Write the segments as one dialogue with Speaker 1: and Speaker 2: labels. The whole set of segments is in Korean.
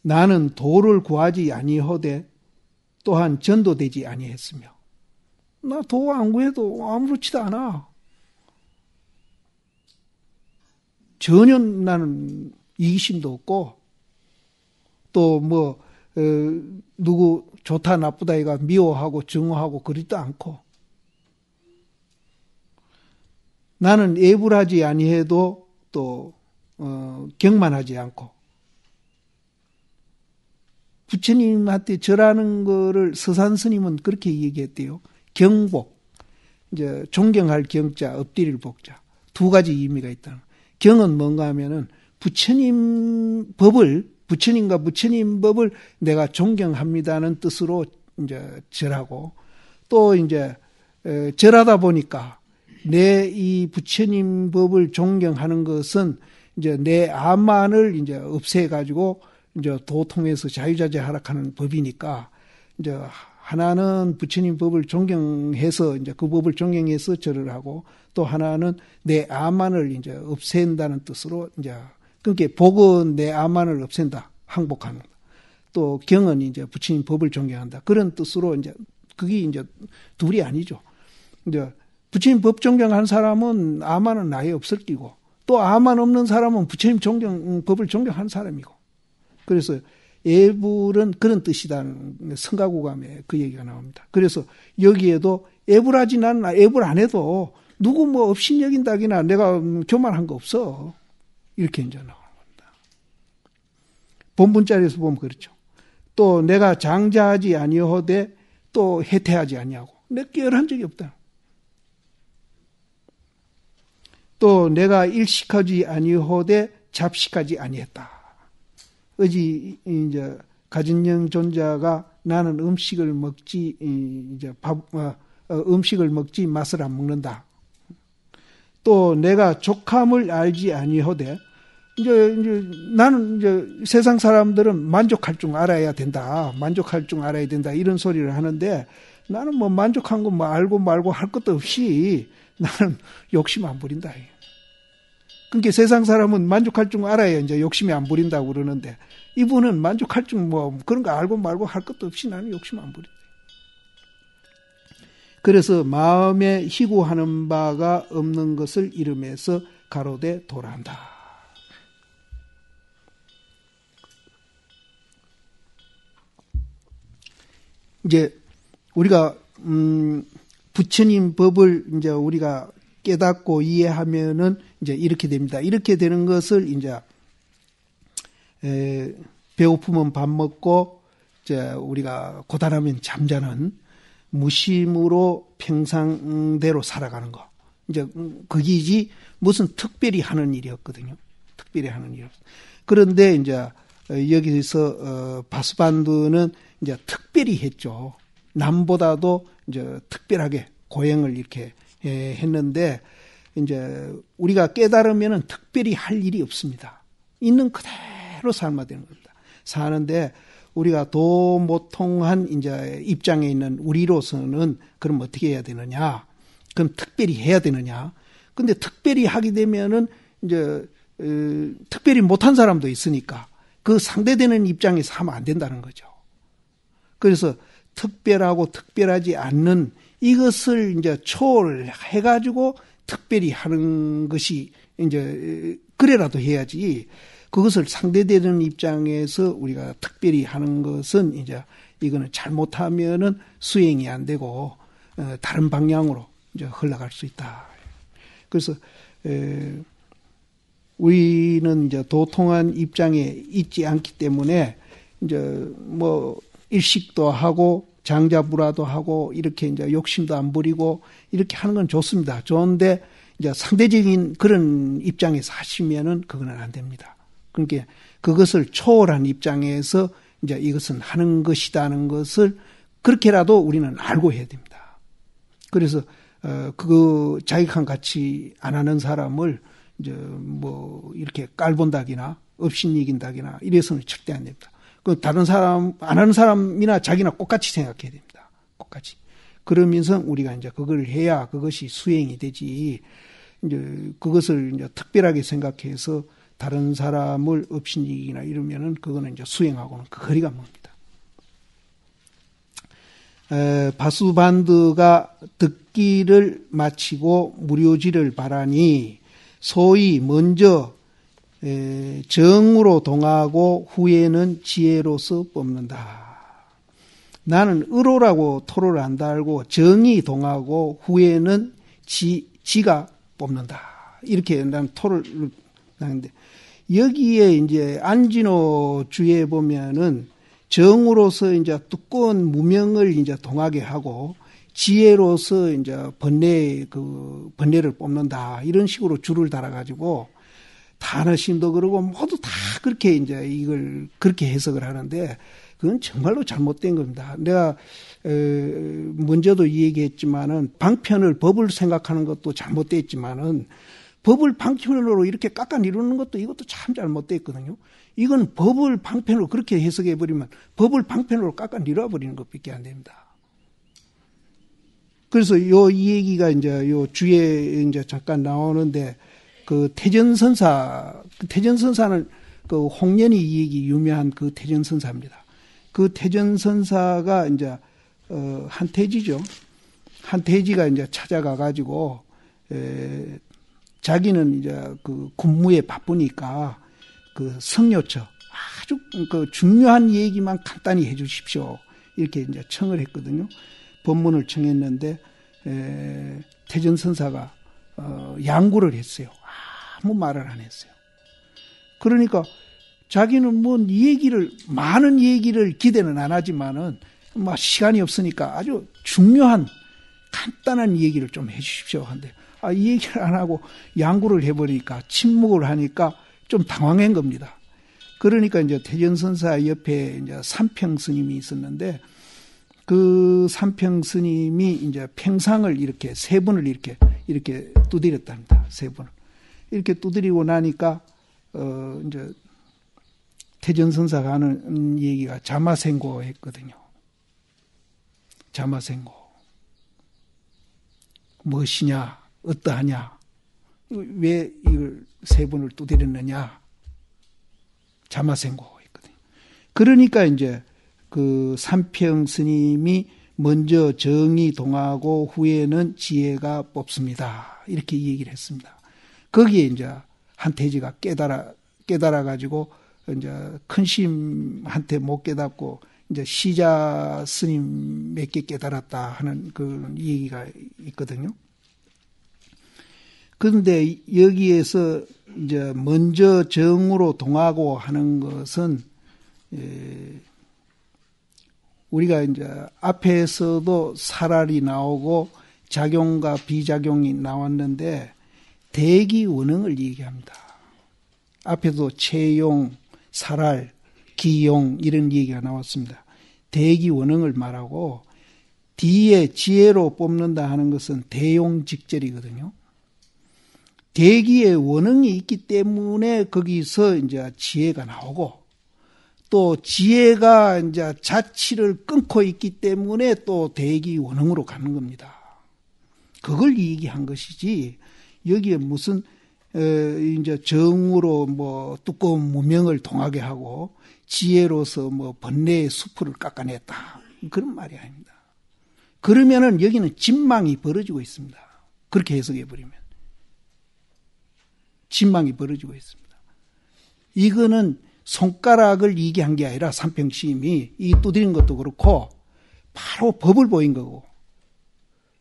Speaker 1: 나는 도를 구하지 아니하되 또한 전도되지 아니했으며. 나 도 안 구해도 아무렇지도 않아. 전혀 나는 이기심도 없고 또 뭐 누구 좋다 나쁘다 이가 미워하고 증오하고 그러지도 않고 나는 애불하지 아니해도 또 경만하지 않고 부처님한테 절하는 거를 서산 스님은 그렇게 얘기했대요. 경복, 이제 존경할 경자, 엎드릴 복자 두 가지 의미가 있다. 경은 뭔가 하면은 부처님 법을 부처님과 부처님 법을 내가 존경합니다는 뜻으로 이제 절하고 또 이제 절하다 보니까 내 이 부처님 법을 존경하는 것은 이제 내 아만을 이제 없애가지고 이제 도통해서 자유자재 하락하는 법이니까 이제 하나는 부처님 법을 존경해서 이제 그 법을 존경해서 절을 하고 또 하나는 내 아만을 이제 없앤다는 뜻으로 이제 그러니까 복은 내 아만을 없앤다 항복하는 또 경은 이제 부처님 법을 존경한다 그런 뜻으로 이제 그게 이제 둘이 아니죠. 이제 부처님 법 존경한 사람은 아만은 아예 없을 끼고 또 아만 없는 사람은 부처님 법을 존경한 사람이고 그래서 애불은 그런 뜻이다는 성가구감에 그 얘기가 나옵니다. 그래서 여기에도 애불하지 나는 애불 안 해도 누구 뭐 업신 여긴다기나 내가 교만한 거 없어. 이렇게 이제 나오는 겁니다. 본문자리에서 보면 그렇죠. 또 내가 장자하지 아니하되 또 해태하지 아니하고 내가 깨어난 적이 없다. 또 내가 일식하지 아니하되 잡식하지 아니했다. 어지 이제 가진영 존자가 나는 음식을 먹지 이제 음식을 먹지 맛을 안 먹는다. 또 내가 족함을 알지 아니하되 이제 나는 이제 세상 사람들은 만족할 줄 알아야 된다. 만족할 줄 알아야 된다. 이런 소리를 하는데 나는 뭐 만족한 거 뭐 알고 말고 할 것도 없이 나는 욕심 안 부린다. 그러니까 세상 사람은 만족할 줄 알아야 이제 욕심이 안 부린다고 그러는데 이분은 만족할 줄 뭐 그런 거 알고 말고 할 것도 없이 나는 욕심 안 부린다. 그래서 마음에 희구하는 바가 없는 것을 이름해서 가로되 도란다. 이제 우리가 부처님 법을 이제 우리가 깨닫고 이해하면은 이제 이렇게 됩니다. 이렇게 되는 것을 이제 배고프면 밥 먹고 이제 우리가 고단하면 잠자는 무심으로 평상대로 살아가는 거. 이제 그게지 무슨 특별히 하는 일이었거든요. 특별히 하는 일. 그런데 이제 여기서 바스반두는 이제 특별히 했죠. 남보다도 이제 특별하게 고행을 이렇게 했는데 이제 우리가 깨달으면은 특별히 할 일이 없습니다. 있는 그대로 삶아야 되는 겁니다. 사는데 우리가 도모통한 이제 입장에 있는 우리로서는 그럼 어떻게 해야 되느냐? 그럼 특별히 해야 되느냐? 근데 특별히 하게 되면은 이제 특별히 못한 사람도 있으니까 그 상대되는 입장에서 하면 안 된다는 거죠. 그래서 특별하고 특별하지 않는 이것을 이제 초월해가지고 특별히 하는 것이 이제 그래라도 해야지. 그것을 상대되는 입장에서 우리가 특별히 하는 것은 이제 이거는 잘못하면은 수행이 안 되고 다른 방향으로 이제 흘러갈 수 있다. 그래서 우리는 이제 도통한 입장에 있지 않기 때문에 이제 뭐 일식도 하고 장자부라도 하고 이렇게 이제 욕심도 안 부리고 이렇게 하는 건 좋습니다. 좋은데 이제 상대적인 그런 입장에서 하시면은 그거는 안 됩니다. 그러니까 그것을 초월한 입장에서 이제 이것은 하는 것이다는 것을 그렇게라도 우리는 알고 해야 됩니다. 그래서 그 자격한 같이 안 하는 사람을 이제 뭐 이렇게 깔본다기나 업신 이긴다기나 이래서는 절대 안 됩니다. 그 다른 사람 안 하는 사람이나 자기나 똑같이 생각해야 됩니다. 똑같이. 그러면서 우리가 이제 그걸 해야 그것이 수행이 되지. 이제 그것을 이제 특별하게 생각해서 다른 사람을 업신이기나 이러면은 그거는 이제 수행하고는 그 거리가 멉니다. 바수반드가 듣기를 마치고 무료지를 바라니 소위 먼저 정으로 동하고 후에는 지혜로서 뽑는다. 나는 의로라고 토를 안 달고 정이 동하고 후에는 지가 뽑는다. 이렇게 난 토를 하는데 여기에 이제 안진호 주에 보면은 정으로서 이제 두꺼운 무명을 이제 동하게 하고 지혜로서 이제 번뇌를 뽑는다. 이런 식으로 줄을 달아가지고 단어심도 그러고 모두 다 그렇게 이제 이걸 그렇게 해석을 하는데 그건 정말로 잘못된 겁니다. 내가 먼저도 이 얘기했지만은 방편을 법을 생각하는 것도 잘못됐지만은 법을 방편으로 이렇게 깎아 이루는 것도 이것도 참 잘못됐거든요. 이건 법을 방편으로 그렇게 해석해 버리면 법을 방편으로 깎아 이루어 버리는 것밖에 안 됩니다. 그래서 이 얘기가 이제 요 주에 이제 잠깐 나오는데 그 태전선사는 그 홍련이 이 얘기 유명한 그 태전선사입니다. 그 태전선사가 이제 한태지죠. 한태지가 이제 찾아가 가지고 자기는 이제 그 군무에 바쁘니까 그 성요처 아주 그 중요한 얘기만 간단히 해 주십시오. 이렇게 이제 청을 했거든요. 법문을 청했는데 태전선사가 양구를 했어요. 아무 말을 안 했어요. 그러니까 자기는 뭐 많은 얘기를 기대는 안 하지만은 뭐 시간이 없으니까 아주 중요한 간단한 얘기를 좀 해주십시오 한데 이 얘기를 안 하고 양구를 해버리니까 침묵을 하니까 좀 당황한 겁니다. 그러니까 이제 태전선사 옆에 이제 삼평 스님이 있었는데 그 삼평 스님이 이제 평상을 이렇게 세 번을 이렇게 두드렸답니다. 세 번을 이렇게 두드리고 나니까 이제 태전선사가 하는 얘기가 자마생고 했거든요. 자마생고. 무엇이냐, 어떠하냐, 왜 이걸 세 번을 두드렸느냐, 자마생고 했거든요. 그러니까 이제 그 삼평 스님이 먼저 정이 동하고 후에는 지혜가 뽑습니다. 이렇게 얘기를 했습니다. 거기에 이제 한태지가 깨달아 가지고 이제 큰 스님한테 못 깨닫고 이제 시자 스님 몇 개 깨달았다 하는 그런 얘기가 있거든요. 그런데 여기에서 이제 먼저 정으로 동하고 하는 것은 우리가 이제 앞에서도 사랄이 나오고 작용과 비작용이 나왔는데 대기 원흥을 얘기합니다. 앞에도 채용, 사랄, 기용 이런 얘기가 나왔습니다. 대기 원흥을 말하고 뒤에 지혜로 뽑는다 하는 것은 대용직절이거든요. 대기에 원흥이 있기 때문에 거기서 이제 지혜가 나오고 또 지혜가 이제 자치를 끊고 있기 때문에 또 대기 원흥으로 가는 겁니다. 그걸 얘기한 것이지 여기에 무슨 이제 정으로 뭐 두꺼운 무명을 동하게 하고 지혜로서 뭐 번뇌의 수풀을 깎아냈다 그런 말이 아닙니다. 그러면은 여기는 진망이 벌어지고 있습니다. 그렇게 해석해 버리면 진망이 벌어지고 있습니다. 이거는 손가락을 얘기한 게 아니라 삼평시임이 이 두드린 것도 그렇고 바로 법을 보인 거고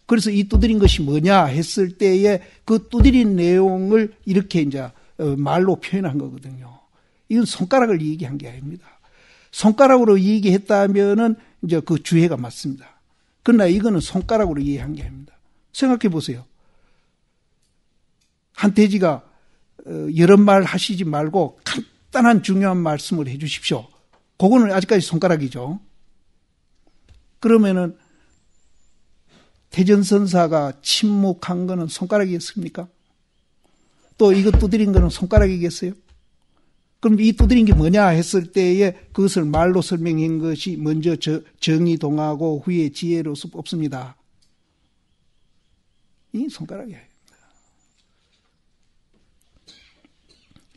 Speaker 1: 그래서 이 두드린 것이 뭐냐 했을 때에 그 두드린 내용을 이렇게 이제 말로 표현한 거거든요. 이건 손가락을 얘기한 게 아닙니다. 손가락으로 얘기했다면은 이제 그 주해가 맞습니다. 그러나 이거는 손가락으로 이해한 게 아닙니다. 생각해 보세요. 한태지가 여러 말 하시지 말고 간단한 중요한 말씀을 해 주십시오. 그거는 아직까지 손가락이죠. 그러면은 태전선사가 침묵한 거는 손가락이겠습니까? 또 이거 두드린 거는 손가락이겠어요? 그럼 이 두드린 게 뭐냐 했을 때에 그것을 말로 설명한 것이 먼저 정이 동하고 후에 지혜로서 뽑습니다. 이 손가락이에요.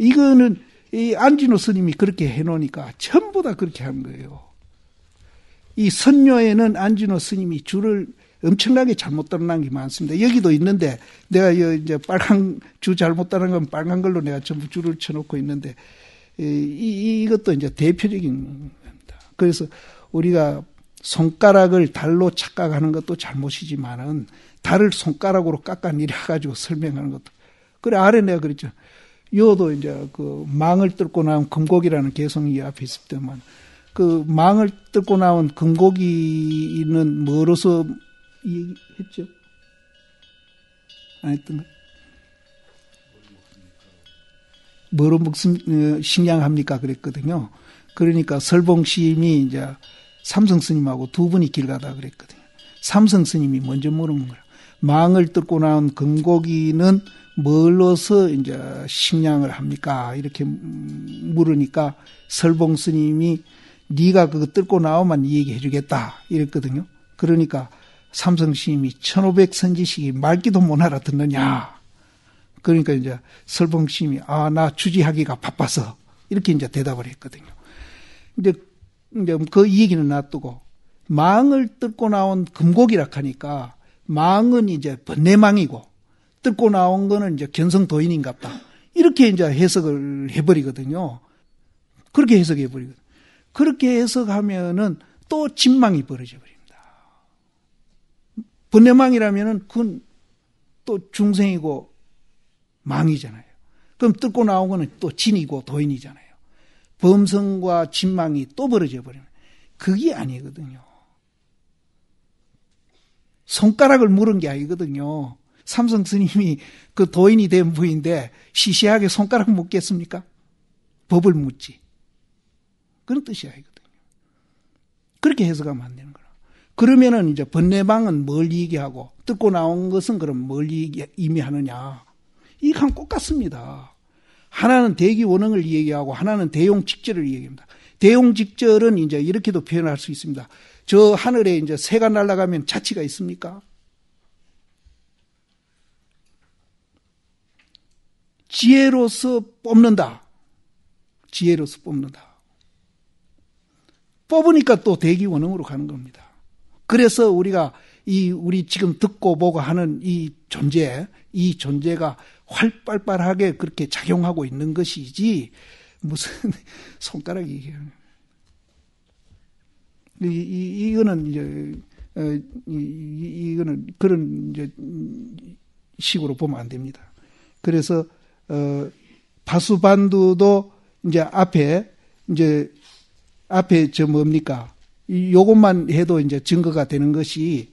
Speaker 1: 이거는 이 안진호 스님이 그렇게 해놓으니까 전부 다 그렇게 한 거예요. 이 선묘에는 안진호 스님이 줄을 엄청나게 잘못 따라난 게 많습니다. 여기도 있는데 내가 이제 빨간 줄 잘못 따라난 건 빨간 걸로 내가 전부 줄을 쳐놓고 있는데 이것도 이제 대표적인 겁니다. 그래서 우리가 손가락을 달로 착각하는 것도 잘못이지만은 달을 손가락으로 깎아내려가지고 설명하는 것도. 그래, 아래 내가 그랬죠. 요도 이제 그 망을 뚫고 나온 금고기라는 개성이 앞에 있을 때만 그 망을 뚫고 나온 금고기는 뭐로서 얘기했죠? 안 했던가? 뭐로 식량합니까? 그랬거든요. 그러니까 설봉심이 이제 삼성 스님하고 두 분이 길 가다 그랬거든요. 삼성 스님이 먼저 물은 거예요. 망을 뚫고 나온 금고기는 뭘로서 이제 식량을 합니까? 이렇게 물으니까 설봉 스님이 네가 그거 뚫고 나오면 얘기해 주겠다 이랬거든요. 그러니까 삼성 스님이 1500선지식이 말귀도 못 알아듣느냐. 그러니까 이제 설봉 스님이 나 주지하기가 바빠서 이렇게 이제 대답을 했거든요. 이제 그 얘기는 놔두고 망을 뚫고 나온 금고기라 하니까 망은 이제 번뇌망이고 뚫고 나온 거는 이제 견성도인인갑다. 이렇게 이제 해석을 해버리거든요. 그렇게 해석해버리거든요. 그렇게 해석하면은 또 진망이 벌어져 버립니다. 번뇌망이라면은 그건 또 중생이고 망이잖아요. 그럼 뚫고 나온 거는 또 진이고 도인이잖아요. 범성과 진망이 또 벌어져 버리면 그게 아니거든요. 손가락을 물은 게 아니거든요. 삼성 스님이 그 도인이 된 분인데 시시하게 손가락 묻겠습니까? 법을 묻지. 그런 뜻이 아니거든요. 그렇게 해석하면 안 되는 거라. 그러면은 이제 번뇌망은 뭘 얘기하고 뜯고 나온 것은 그럼 뭘 의미하느냐. 이건 똑같습니다. 하나는 대기원흥을 얘기하고 하나는 대용직절을 얘기합니다. 대용직절은 이제 이렇게도 표현할 수 있습니다. 저 하늘에 이제 새가 날아가면 자취가 있습니까? 지혜로서 뽑는다. 지혜로서 뽑는다. 뽑으니까 또 대기원흥으로 가는 겁니다. 그래서 우리가 우리 지금 듣고 보고 하는 이 존재가 활발하게 그렇게 작용하고 있는 것이지, 무슨 손가락이, 이거는 이제, 이거는 그런 이제 식으로 보면 안 됩니다. 그래서, 바수반두도 이제 앞에 저 뭡니까? 요것만 해도 이제 증거가 되는 것이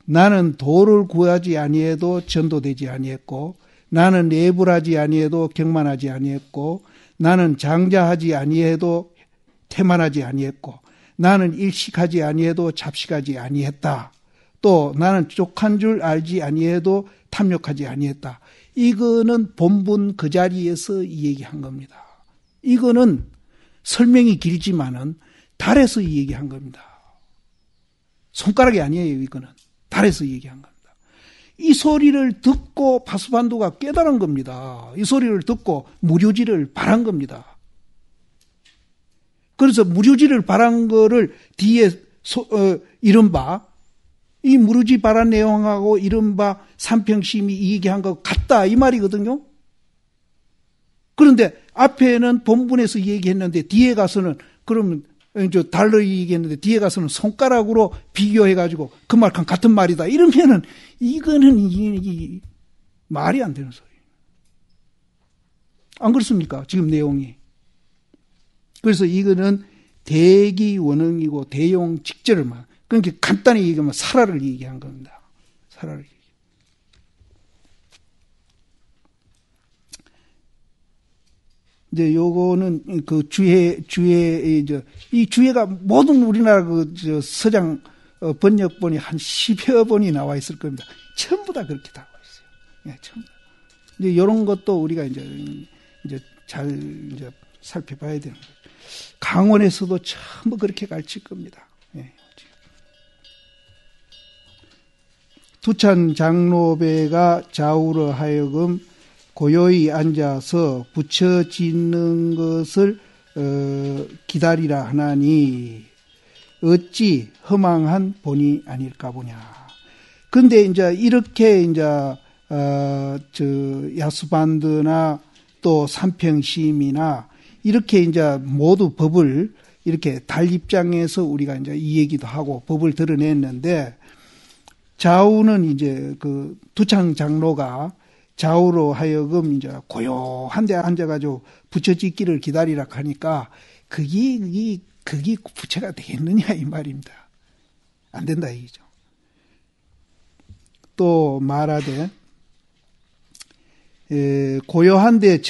Speaker 1: 나는 도를 구하지 아니해도 전도되지 아니했고 나는 내불하지 아니해도 경만하지 아니했고 나는 장자하지 아니해도 태만하지 아니했고 나는 일식하지 아니해도 잡식하지 아니했다. 또 나는 족한 줄 알지 아니해도 탐욕하지 아니했다. 이거는 본분 그 자리에서 이 얘기한 겁니다. 이거는 설명이 길지만은 달에서 이 얘기한 겁니다. 손가락이 아니에요. 이거는 달에서 얘기한 겁니다. 이 소리를 듣고 바수반두가 깨달은 겁니다. 이 소리를 듣고 무료지를 바란 겁니다. 그래서 무료지를 바란 거를 뒤에 이른바 이 무료지 바란 내용하고 이른바 삼평심이 이 얘기한 것 같다 이 말이거든요. 그런데 앞에는 본문에서 얘기했는데 뒤에 가서는 그러면 달러 얘기했는데 뒤에 가서는 손가락으로 비교해가지고 그 말과 같은 말이다. 이러면은 이거는 이게 말이 안 되는 소리예요. 안 그렇습니까? 지금 내용이. 그래서 이거는 대기원흥이고 대용직절을 말. 그러니까 간단히 얘기하면 사라를 얘기한 겁니다. 사라를 얘기. 이제 요거는 그 이 주해가 모든 우리나라 서장 번역본이 한 10여 번이 나와 있을 겁니다. 전부 다 그렇게 다 하고 있어요. 예, 전부 다. 이제 요런 것도 우리가 이제 잘 살펴봐야 되는 거예요. 강원에서도 전부 그렇게 가르칠 겁니다. 예. 두찬 장로배가 좌우로 하여금 고요히 앉아서 붙여지는 것을 기다리라 하나니 어찌 허망한 본이 아닐까 보냐. 근데 이제 이렇게 이제 야수반드나 또 삼평심이나 이렇게 이제 모두 법을 이렇게 달 입장에서 우리가 이제 이 얘기도 하고 법을 드러냈는데, 좌우는 이제 그 두창 장로가 좌우로 하여금 이제 고요한 데 앉아가지고 부처짓기를 기다리라 하니까 그게 부처가 되겠느냐 이 말입니다. 안 된다 이죠. 또 말하되 고요한 데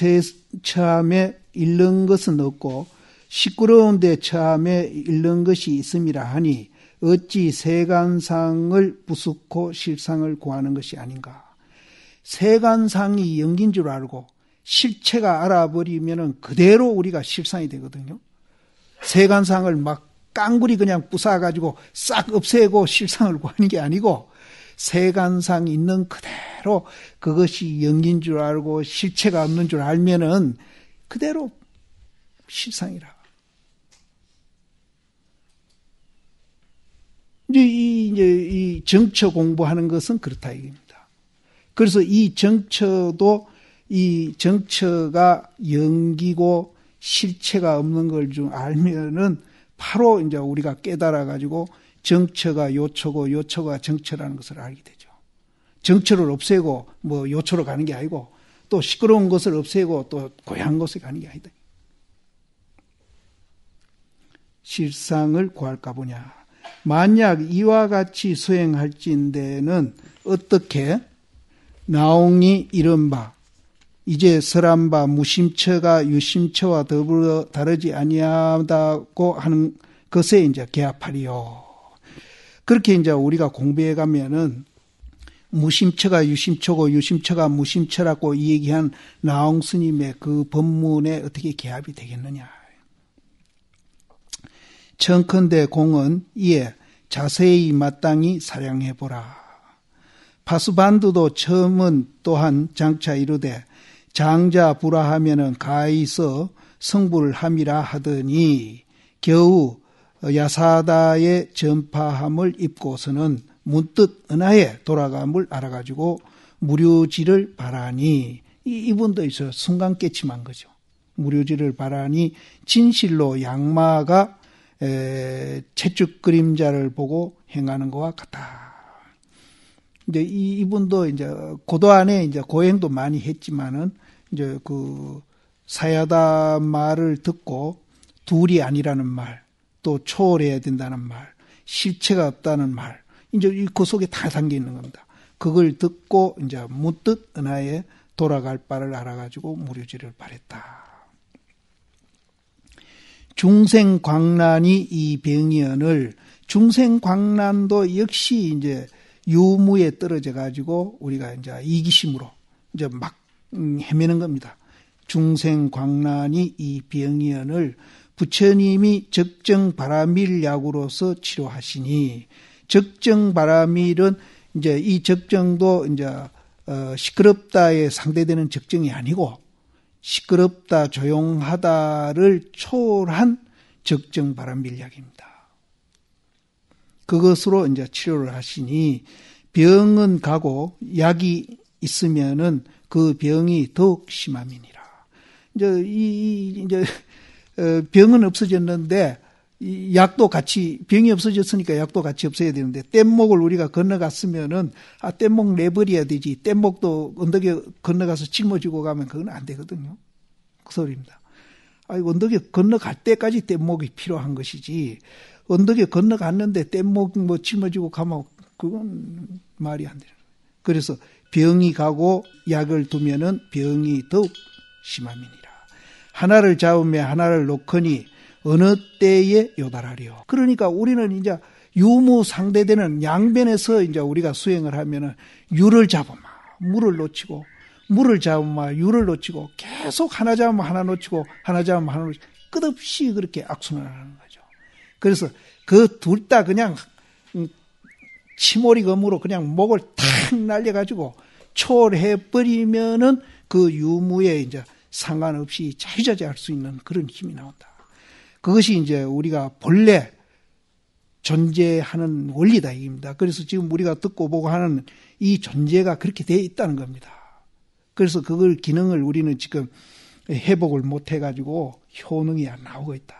Speaker 1: 처함에 잃는 것은 없고 시끄러운 데 처함에 잃는 것이 있음이라 하니 어찌 세간상을 부수고 실상을 구하는 것이 아닌가. 세간상이 연기인 줄 알고 실체가 알아버리면은 그대로 우리가 실상이 되거든요. 세간상을 막 깡구리 그냥 부숴가지고 싹 없애고 실상을 구하는 게 아니고, 세간상 있는 그대로 그것이 연기인 줄 알고 실체가 없는 줄 알면은 그대로 실상이라. 이제 이 정처 공부하는 것은 그렇다 이겁니다. 그래서 이 정처도 이 정처가 연기고 실체가 없는 걸 좀 알면은 바로 이제 우리가 깨달아 가지고 정처가 요처고 요처가 정처라는 것을 알게 되죠. 정처를 없애고 뭐 요처로 가는 게 아니고, 또 시끄러운 것을 없애고 또 고향 곳에 가는 게 아니다. 실상을 구할까 보냐. 만약 이와 같이 수행할진대는 어떻게 나옹이 이른 바 이제 설한 바 무심처가 유심처와 더불어 다르지 아니하다고 하는 것에 이제 개합하리요. 그렇게 이제 우리가 공부해 가면은 무심처가 유심처고 유심처가 무심처라고 얘기한 나옹 스님의 그 법문에 어떻게 개합이 되겠느냐. 청컨대 공은 이에 자세히 마땅히 사량해 보라. 파수반두도 처음은 또한 장차 이르되 장자 불화하면은 가히서 성불을 함이라 하더니 겨우 야사다의 전파함을 입고서는 문득 은하에 돌아감을 알아가지고 무료지를 바라니, 이분도 있어요. 순간 깨침한 거죠. 무료지를 바라니 진실로 양마가 채축 그림자를 보고 행하는 것과 같다. 이제 이분도 이제 고도 안에 이제 고행도 많이 했지만은 이제 그 사야다 말을 듣고 둘이 아니라는 말, 또 초월해야 된다는 말, 실체가 없다는 말, 이제 그 속에 다 담겨 있는 겁니다. 그걸 듣고 이제 문득 은하에 돌아갈 바를 알아가지고 무료지를 바랬다. 중생광란이 이 병이언을, 중생광란도 역시 이제 유무에 떨어져 가지고 우리가 이제 이기심으로 이제 막 헤매는 겁니다. 중생광란이 이 병이언을 부처님이 적정바라밀약으로서 치료하시니, 적정바라밀은 이제 이 적정도 이제 시끄럽다에 상대되는 적정이 아니고 시끄럽다 조용하다를 초월한 적정바라밀약입니다. 그것으로 이제 치료를 하시니 병은 가고 약이 있으면은 그 병이 더욱 심함이니라. 이제 병은 없어졌는데 약도 같이, 병이 없어졌으니까 약도 같이 없어야 되는데, 뗏목을 우리가 건너갔으면은 뗏목 내버려야 되지, 뗏목도 언덕에 건너가서 짊어지고 가면 그건 안 되거든요. 그 소리입니다. 언덕에 건너갈 때까지 뗏목이 필요한 것이지, 언덕에 건너갔는데 뗏목 뭐 짊어지고 가면 그건 말이 안 되는 거예요. 그래서 병이 가고 약을 두면은 병이 더욱 심함이니라. 하나를 잡으며 하나를 놓거니 어느 때에 요달하리요. 그러니까 우리는 이제 유무 상대되는 양변에서 이제 우리가 수행을 하면은 유를 잡으면 물을 놓치고, 물을 잡으면 유를 놓치고, 계속 하나 잡으면 하나 놓치고, 하나 잡으면 하나 놓치고, 끝없이 그렇게 악순환을 하는 거죠. 그래서 그 둘 다 그냥 치모리검으로 그냥 목을 탁 날려가지고 초월해버리면은 그 유무에 이제 상관없이 자유자재할 수 있는 그런 힘이 나온다. 그것이 이제 우리가 본래 존재하는 원리다 이겁니다. 그래서 지금 우리가 듣고 보고 하는 이 존재가 그렇게 되어 있다는 겁니다. 그래서 그걸 기능을 우리는 지금 회복을 못 해가지고 효능이 안 나오고 있다.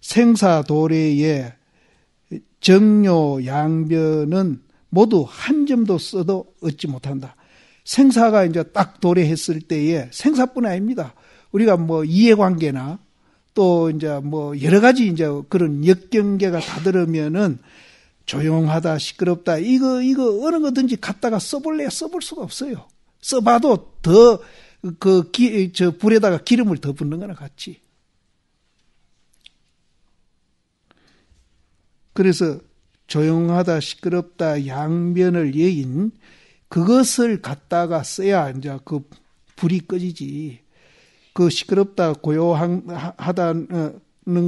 Speaker 1: 생사도래의 정료 양변은 모두 한 점도 써도 얻지 못한다. 생사가 이제 딱 도래했을 때에 생사뿐 아닙니다. 우리가 뭐 이해관계나 또 이제 뭐 여러 가지 이제 그런 역경계가 다들으면은 조용하다, 시끄럽다, 이거 어느 거든지 갖다가 써볼래야 써볼 수가 없어요. 써봐도 더 저 불에다가 기름을 더 붓는 거나 같지. 그래서 조용하다, 시끄럽다, 양변을 여인 그것을 갖다가 써야 이제 그 불이 꺼지지. 그 시끄럽다, 고요하다는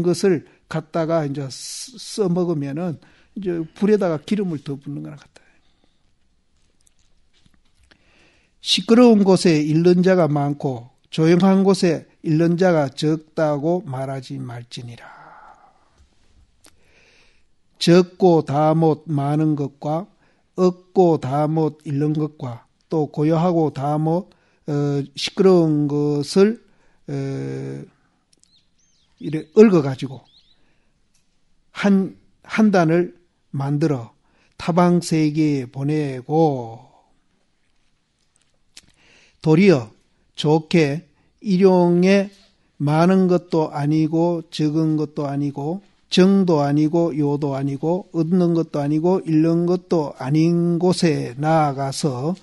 Speaker 1: 것을 갖다가 이제 써먹으면은 이제 불에다가 기름을 더 붓는 거나 같다. 시끄러운 곳에 잃는 자가 많고 조용한 곳에 잃는 자가 적다고 말하지 말지니라. 적고 다 못 많은 것과 없고 다 못 잃는 것과 또 고요하고 다 못 시끄러운 것을 이래 얽어가지고 한 단을 만들어 타방 세계에 보내고 도리어 좋게 일용에 많은 것도 아니고 적은 것도 아니고 정도 아니고 요도 아니고 얻는 것도 아니고 잃는 것도 아닌 곳에 나아가서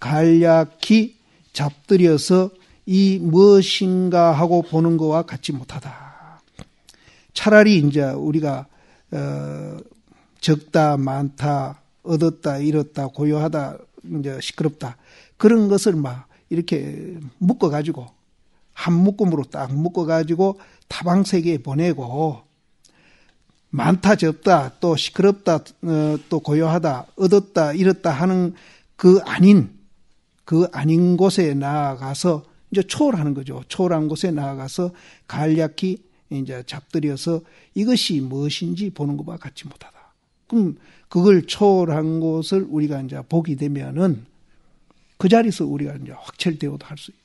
Speaker 1: 간략히 잡들여서 이 무엇인가 하고 보는 것과 같지 못하다. 차라리 이제 우리가 적다, 많다, 얻었다, 잃었다, 고요하다, 이제 시끄럽다 그런 것을 막 이렇게 묶어가지고 한 묶음으로 딱 묶어가지고 타방세계에 보내고 많다, 적다, 또 시끄럽다, 또 고요하다, 얻었다, 잃었다 하는 그 아닌 곳에 나아가서 이제 초월하는 거죠. 초월한 곳에 나아가서 간략히 이제 잡들여서 이것이 무엇인지 보는 것과 같지 못하다. 그럼 그걸 초월한 곳을 우리가 이제 보게 되면은 그 자리에서 우리가 이제 확철대오도 할 수 있어요.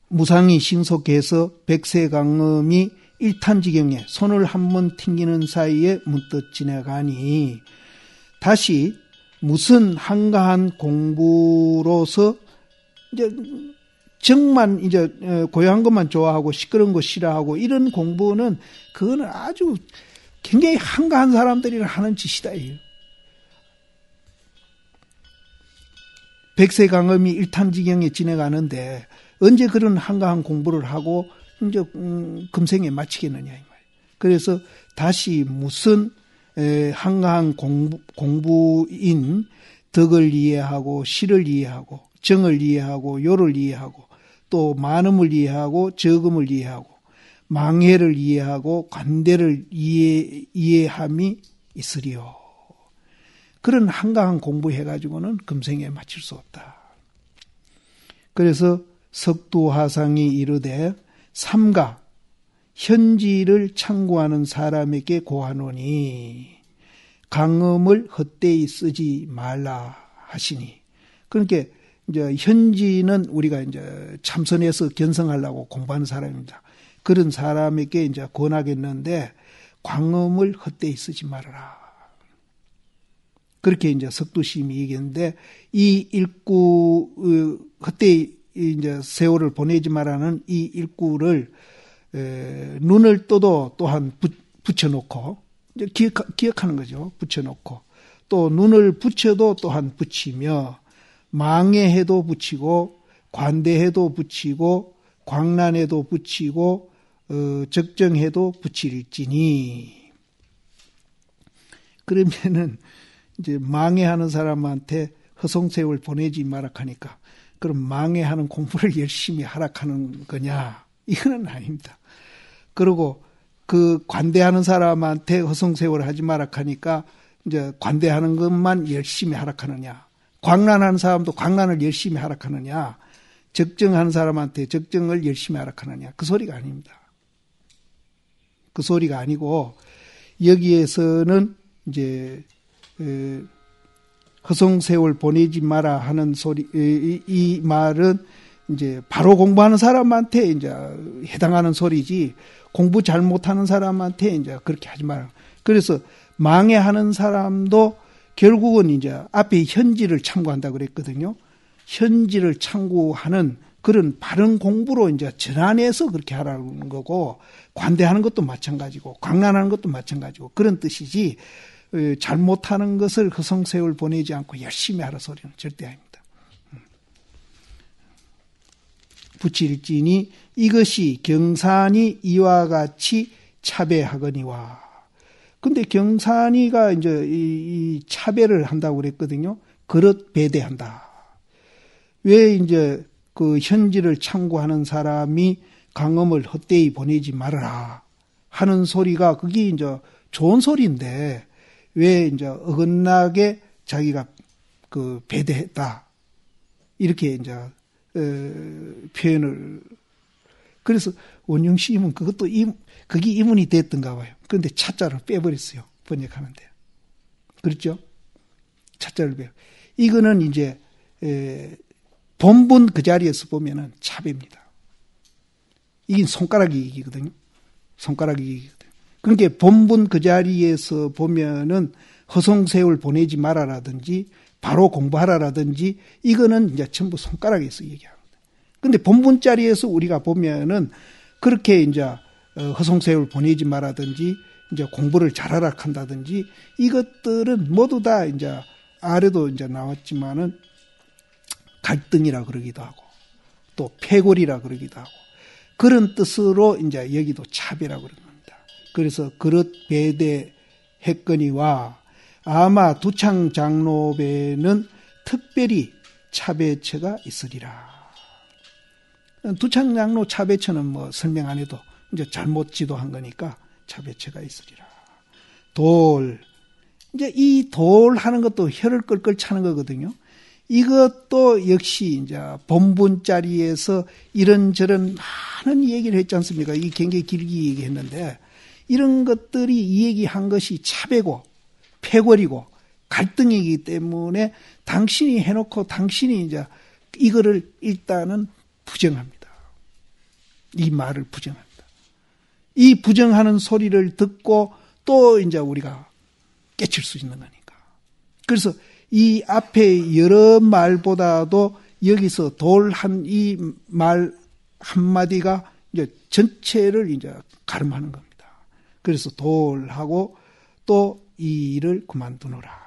Speaker 1: 무상이 신속해서 백세강음이 일탄지경에 손을 한번 튕기는 사이에 문득 지나가니 다시 무슨 한가한 공부로서 이제 정만 이제 고요한 것만 좋아하고 시끄러운 거 싫어하고 이런 공부는 그거는 아주 굉장히 한가한 사람들이 하는 짓이다. 백세강음이 일탄지경에 지나가는데 언제 그런 한가한 공부를 하고 이제 금생에 마치겠느냐 이 말이에요. 그래서 다시 무슨 한가한 공부인 덕을 이해하고 실을 이해하고 정을 이해하고 요를 이해하고 또 많음을 이해하고 적음을 이해하고 망해를 이해하고 관대를 이해함이 있으리요. 그런 한가한 공부해가지고는 금생에 마칠 수 없다. 그래서 석두화상이 이르되 삼가 현지를 창구하는 사람에게 고하노니 강음을 헛되이 쓰지 말라 하시니. 그러니까 이제 현지는 우리가 이제 참선해서 견성하려고 공부하는 사람입니다. 그런 사람에게 이제 권하겠는데 광음을 헛되이 쓰지 말아라. 그렇게 이제 석두심이 얘기했는데 이 일구 헛되이 이제 세월을 보내지 말라는 이 일구를 눈을 떠도 또한 붙여놓고 이제 기억하는 거죠. 붙여놓고 또 눈을 붙여도 또한 붙이며 망해해도 붙이고 관대해도 붙이고 광란해도 붙이고 적정해도 붙일지니. 그러면은 이제 망해하는 사람한테 허송세월 보내지 마라 하니까 그럼 망해하는 공부를 열심히 하라는 거냐? 이거는 아닙니다. 그리고 그 관대하는 사람한테 허송세월 하지 마라 하니까 이제 관대하는 것만 열심히 하락하느냐, 광란하는 사람도 광란을 열심히 하락하느냐, 적정하는 사람한테 적정을 열심히 하락하느냐, 그 소리가 아닙니다. 그 소리가 아니고, 여기에서는 이제 허송세월 보내지 마라 하는 소리, 이 말은 이제 바로 공부하는 사람한테 이제 해당하는 소리지, 공부 잘못하는 사람한테 이제 그렇게 하지 마라. 그래서 망해하는 사람도 결국은 이제 앞에 현지를 참고한다 그랬거든요. 현지를 참고하는 그런 바른 공부로 이제 전환해서 그렇게 하라는 거고, 관대하는 것도 마찬가지고, 광란하는 것도 마찬가지고, 그런 뜻이지, 잘못하는 것을 허송세월 보내지 않고 열심히 하라 소리는 절대 아닙니다. 부칠진이 이것이 경산이 이와 같이 차배하거니와. 근데 경산이가 이제 이 차배를 한다고 그랬거든요. 그릇 배대한다. 왜 이제 그 현지를 참고하는 사람이 강음을 헛되이 보내지 말아라 하는 소리가 그게 이제 좋은 소리인데 왜 이제 어긋나게 자기가 그 배대했다 이렇게 이제 표현을. 그래서 원용 시임은 그것도 그게 이문이 됐던가 봐요. 그런데 차자를 빼버렸어요. 번역하는데. 그렇죠? 차자를 빼. 이거는 이제 본분 그 자리에서 보면은 차배입니다. 이긴 손가락이 이기거든요. 손가락이 이기거든요. 그러니까 본분 그 자리에서 보면은 허송세월 보내지 마라라든지 바로 공부하라라든지 이거는 이제 전부 손가락에서 얘기합니다. 근데 본분 자리에서 우리가 보면은 그렇게 이제 허송세월 보내지 마라든지 이제 공부를 잘하라 한다든지 이것들은 모두 다 이제 아래도 이제 나왔지만은 갈등이라 그러기도 하고 또 패골이라 그러기도 하고 그런 뜻으로 이제 여기도 차배라 그런 겁니다. 그래서 그릇 배대했거니와 아마 두창 장로배는 특별히 차배처가 있으리라. 두창 장로 차배처는 뭐 설명 안 해도 이제 잘못 지도한 거니까 차배처가 있으리라. 돌. 이제 이 돌 하는 것도 혀를 끌끌 차는 거거든요. 이것도 역시 이제 본분 자리에서 이런저런 많은 얘기를 했지 않습니까? 이 굉장히 길게 얘기했는데 이런 것들이 이 얘기한 것이 차배고 패거리고 갈등이기 때문에 당신이 해놓고 당신이 이제 이거를 일단은 부정합니다. 이 말을 부정합니다. 이 부정하는 소리를 듣고 또 이제 우리가 깨칠 수 있는 거니까. 그래서 이 앞에 여러 말보다도 여기서 돌 이 말 한마디가 이제 전체를 이제 가름하는 겁니다. 그래서 돌하고 또 이 일을 그만두노라.